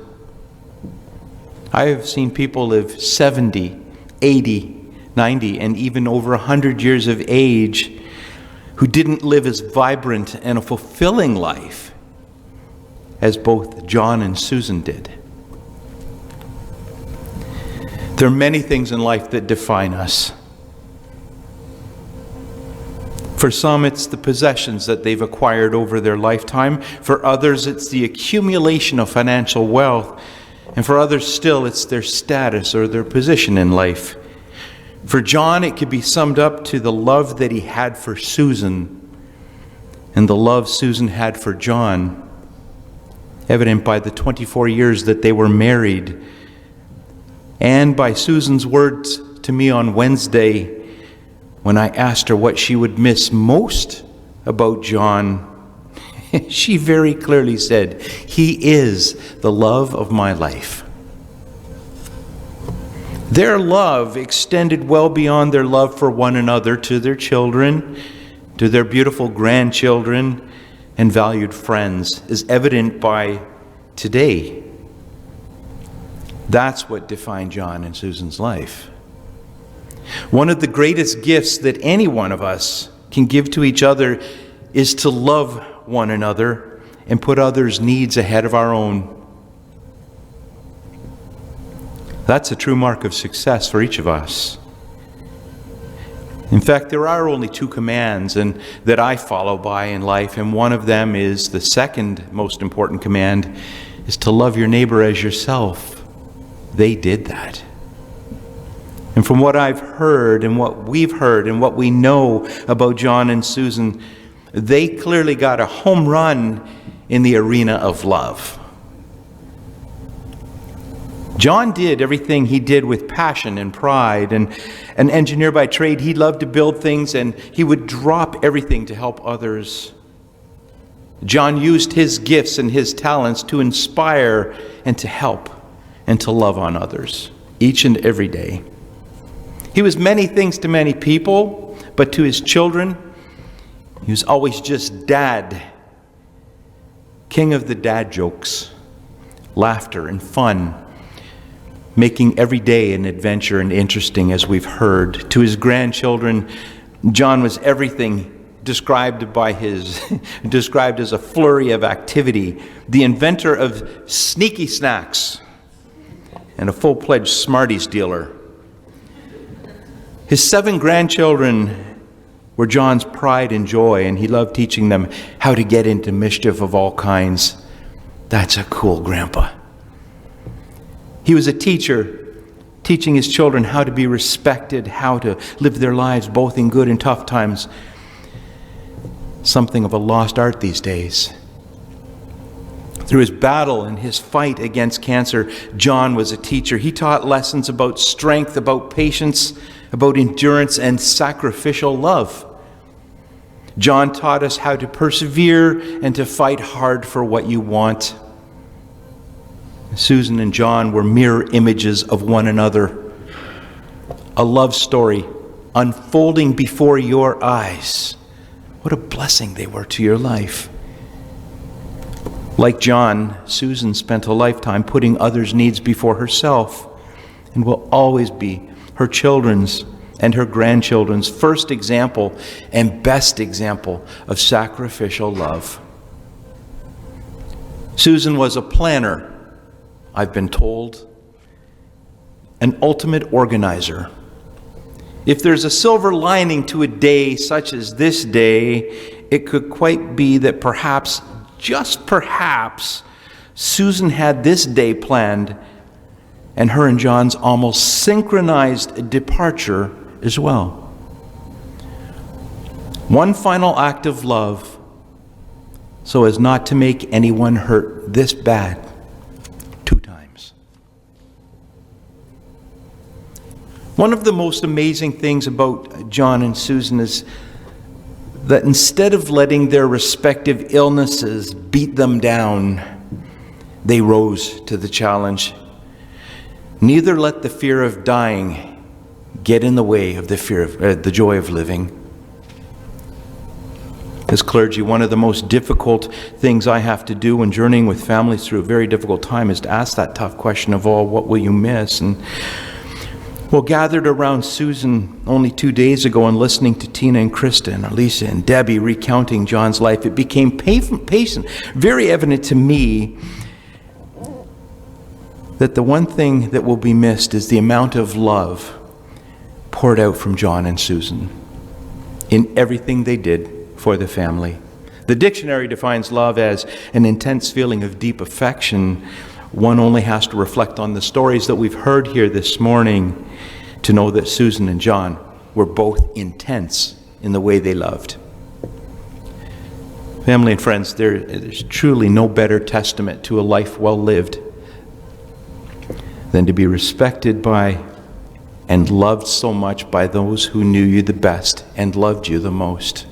I have seen people live 70, 80, 90, and even over 100 years of age who didn't live as vibrant and a fulfilling life as both John and Susan did. There are many things in life that define us. For some, it's the possessions that they've acquired over their lifetime. For others, it's the accumulation of financial wealth. And for others still, it's their status or their position in life. For John, it could be summed up to the love that he had for Susan and the love Susan had for John, evident by the 24 years that they were married, and by Susan's words to me on Wednesday when I asked her what she would miss most about John. She very clearly said, "He is the love of my life." Their love extended well beyond their love for one another to their children, to their beautiful grandchildren, and valued friends, is evident by today. That's what defined John and Susan's life. One of the greatest gifts that any one of us can give to each other is to love one another and put others' needs ahead of our own. That's a true mark of success for each of us. In fact, there are only two commands that I follow by in life, and one of them is, the second most important command, is to love your neighbor as yourself. They did that. And from what I've heard and what we've heard and what we know about John and Susan, they clearly got a home run in the arena of love. John did everything he did with passion and pride, and an engineer by trade, he loved to build things and he would drop everything to help others. John used his gifts and his talents to inspire and to help and to love on others each and every day. He was many things to many people, but to his children, he was always just dad. King of the dad jokes, laughter and fun, making every day an adventure and interesting, as we've heard. To his grandchildren, John was everything described as a flurry of activity, the inventor of sneaky snacks, and a full-fledged Smarties dealer. His 7 grandchildren were John's pride and joy, and he loved teaching them how to get into mischief of all kinds. That's a cool grandpa. He was a teacher teaching his children how to be respected, how to live their lives both in good and tough times. Something of a lost art these days. Through his battle and his fight against cancer, John was a teacher. He taught lessons about strength, about patience, about endurance, and sacrificial love. John taught us how to persevere and to fight hard for what you want. Susan and John were mirror images of one another. A love story unfolding before your eyes. What a blessing they were to your life. Like John, Susan spent a lifetime putting others' needs before herself and will always be her children's and her grandchildren's first example and best example of sacrificial love. Susan was a planner, I've been told, an ultimate organizer. If there's a silver lining to a day such as this day, it could quite be that perhaps, just perhaps, Susan had this day planned and her and John's almost synchronized departure as well. One final act of love so as not to make anyone hurt this bad 2 times. One of the most amazing things about John and Susan is that instead of letting their respective illnesses beat them down, they rose to the challenge. Neither let the fear of dying get in the way of the joy of living. As clergy, one of the most difficult things I have to do when journeying with families through a very difficult time is to ask that tough question of all, what will you miss? And well, gathered around Susan only 2 days ago and listening to Tina and Krista and Elisa and Debbie recounting John's life, it became very evident to me that the one thing that will be missed is the amount of love poured out from John and Susan in everything they did for the family. The dictionary defines love as an intense feeling of deep affection. One only has to reflect on the stories that we've heard here this morning to know that Susan and John were both intense in the way they loved. Family and friends, there's truly no better testament to a life well lived than to be respected by and loved so much by those who knew you the best and loved you the most.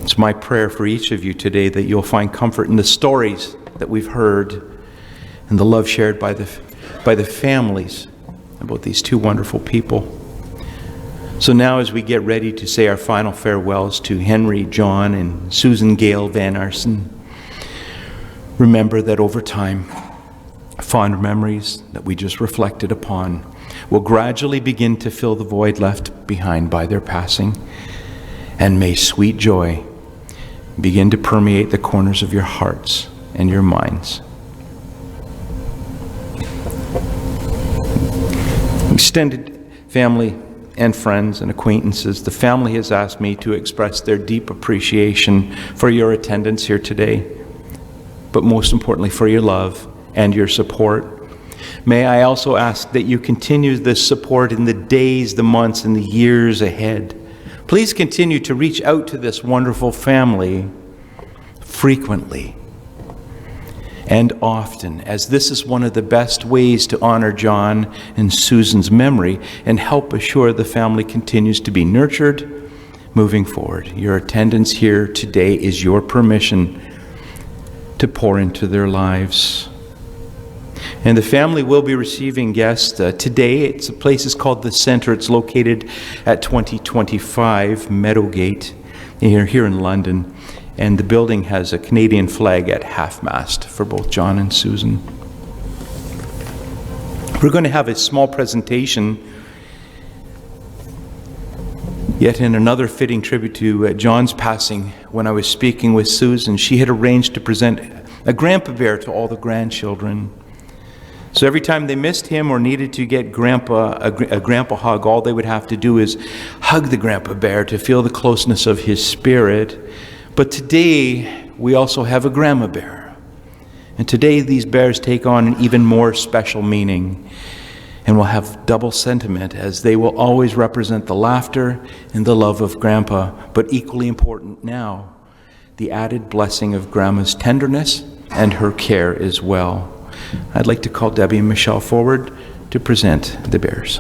It's my prayer for each of you today that you'll find comfort in the stories that we've heard and the love shared by the families about these 2 wonderful people. So now as we get ready to say our final farewells to Henry, John, and Susan Gale Van Aarsen, remember that over time, fond memories that we just reflected upon will gradually begin to fill the void left behind by their passing. And may sweet joy begin to permeate the corners of your hearts and your minds. Extended family and friends and acquaintances, the family has asked me to express their deep appreciation for your attendance here today, but most importantly for your love and your support. May I also ask that you continue this support in the days, the months, and the years ahead. Please continue to reach out to this wonderful family frequently and often, as this is one of the best ways to honor John and Susan's memory and help assure the family continues to be nurtured moving forward. Your attendance here today is your permission to pour into their lives. And the family will be receiving guests today. The place is called The Center. It's located at 2025 Meadowgate here in London. And the building has a Canadian flag at half-mast for both John and Susan. We're going to have a small presentation, yet in another fitting tribute to John's passing. When I was speaking with Susan, she had arranged to present a grandpa bear to all the grandchildren. So every time they missed him or needed to get a grandpa hug, all they would have to do is hug the grandpa bear to feel the closeness of his spirit. But today, we also have a grandma bear. And today, these bears take on an even more special meaning. and will have double sentiment, as they will always represent the laughter and the love of Grandpa, but equally important now, the added blessing of Grandma's tenderness and her care as well. I'd like to call Debbie and Michelle forward to present the bears.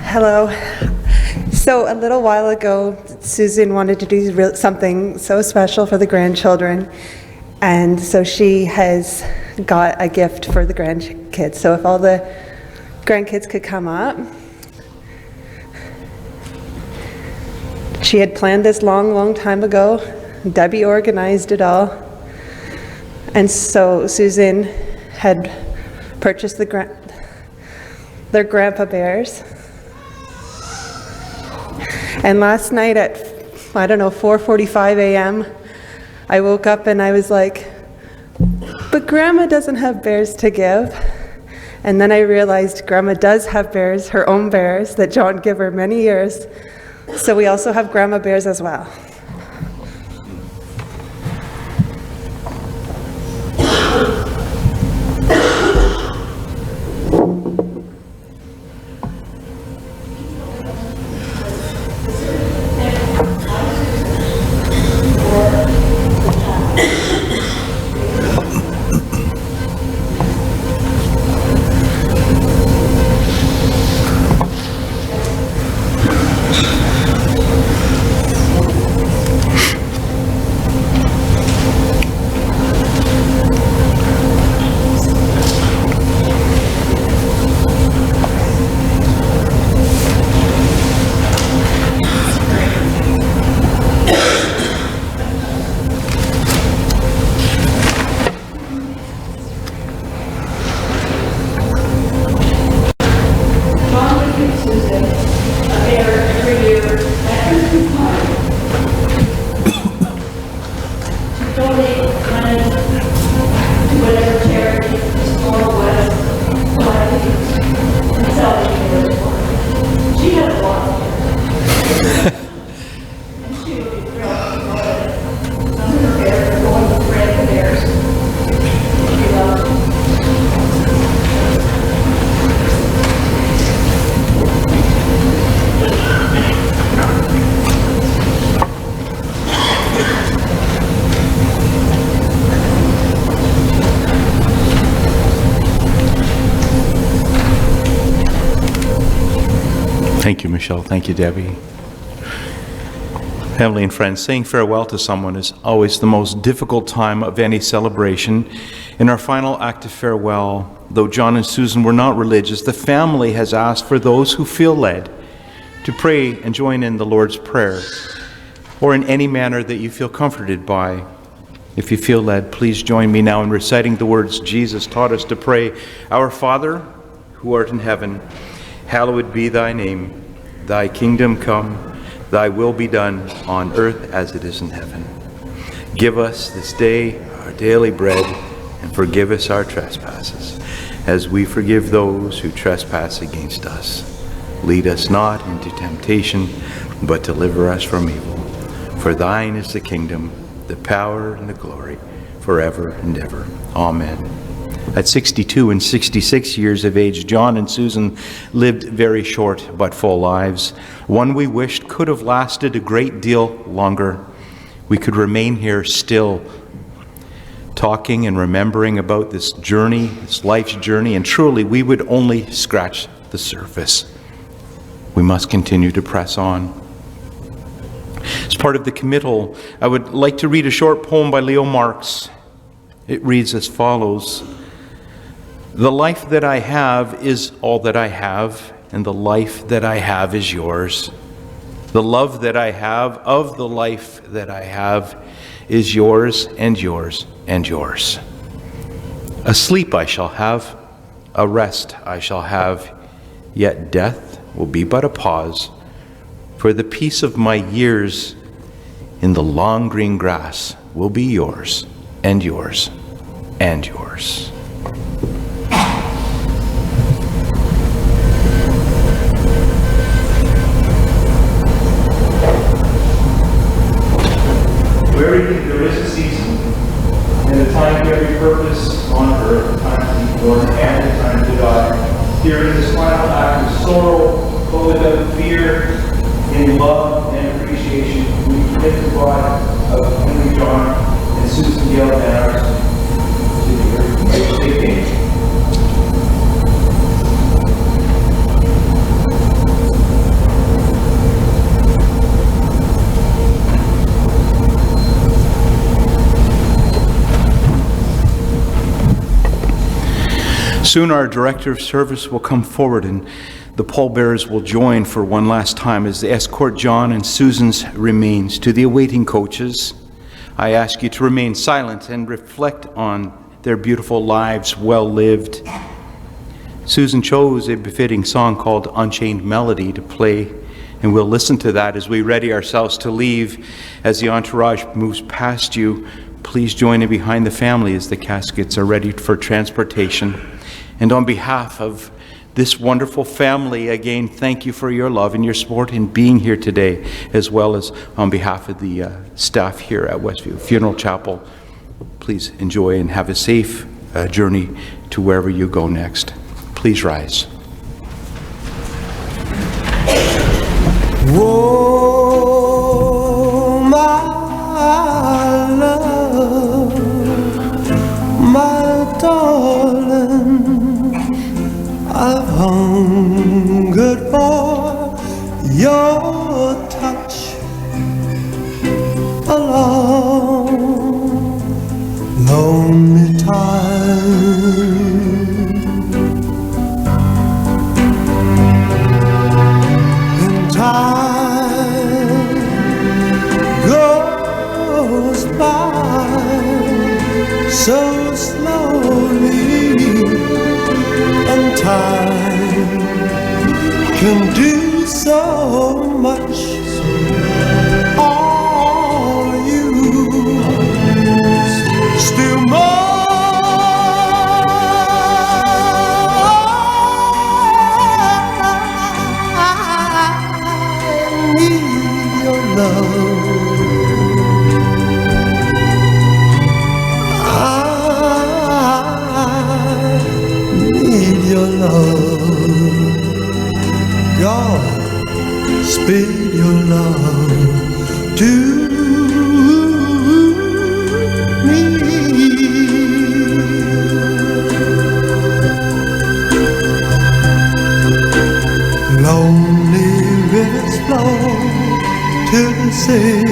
Hello. So a little while ago, Susan wanted to do something so special for the grandchildren, and so she has got a gift for the grandkids. So if all the grandkids could come up. She had planned this long time ago. Debbie organized it all. And so Susan had purchased their grandpa bears. And last night at, 4:45 a.m., I woke up and I was like, but Grandma doesn't have bears to give. And then I realized Grandma does have bears, her own bears, that John gave her many years. So we also have Grandma bears as well. Thank you, Michelle. Thank you, Debbie. Family and friends, saying farewell to someone is always the most difficult time of any celebration. In our final act of farewell, though John and Susan were not religious, the family has asked for those who feel led to pray and join in the Lord's Prayer, or in any manner that you feel comforted by. If you feel led, please join me now in reciting the words Jesus taught us to pray. Our Father, who art in heaven, hallowed be thy name. Thy kingdom come, thy will be done on earth as it is in heaven. Give us this day our daily bread, and forgive us our trespasses, as we forgive those who trespass against us. Lead us not into temptation, but deliver us from evil. For thine is the kingdom, the power, and the glory, forever and ever. Amen. At 62 and 66 years of age, John and Susan lived very short but full lives. One we wished could have lasted a great deal longer. We could remain here still, talking and remembering about this journey, this life's journey, and truly we would only scratch the surface. We must continue to press on. As part of the Committal, I would like to read a short poem by Leo Marx. It reads as follows. The life that I have is all that I have, and the life that I have is yours. The love that I have of the life that I have is yours and yours and yours. A sleep I shall have, a rest I shall have, yet death will be but a pause, for the peace of my years in the long green grass will be yours, and yours, and yours. For everything there is a season, and a time for every purpose on earth, a time to be born and a time to die. Here in this final act of sorrow, but without fear, in love and appreciation, we commit the bride of Henry John and Susan Van Aarsen to the earth, which they came. Soon our director of service will come forward and the pallbearers will join for one last time as they escort John and Susan's remains to the awaiting coaches. I ask you to remain silent and reflect on their beautiful lives well lived. Susan chose a befitting song called Unchained Melody to play, and we'll listen to that as we ready ourselves to leave. As the entourage moves past you, please join in behind the family as the caskets are ready for transportation. And on behalf of this wonderful family, again, thank you for your love and your support in being here today, as well as on behalf of the staff here at Westview Funeral Chapel. Please enjoy and have a safe journey to wherever you go next. Please rise. Oh, my love, my darling, I've hungered for your touch a long, lonely time. And time goes by so slowly, and time can do so much. Are you still more? I need your love. Your love, God, speed your love to me. Lonely rivers flow to the sea,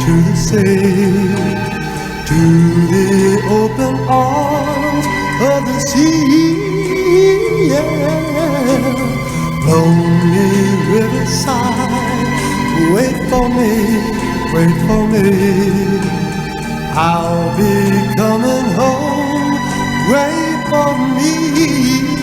to the sea, to the open arms of the sea. Yeah. Lonely riverside, wait for me, wait for me. I'll be coming home, wait for me.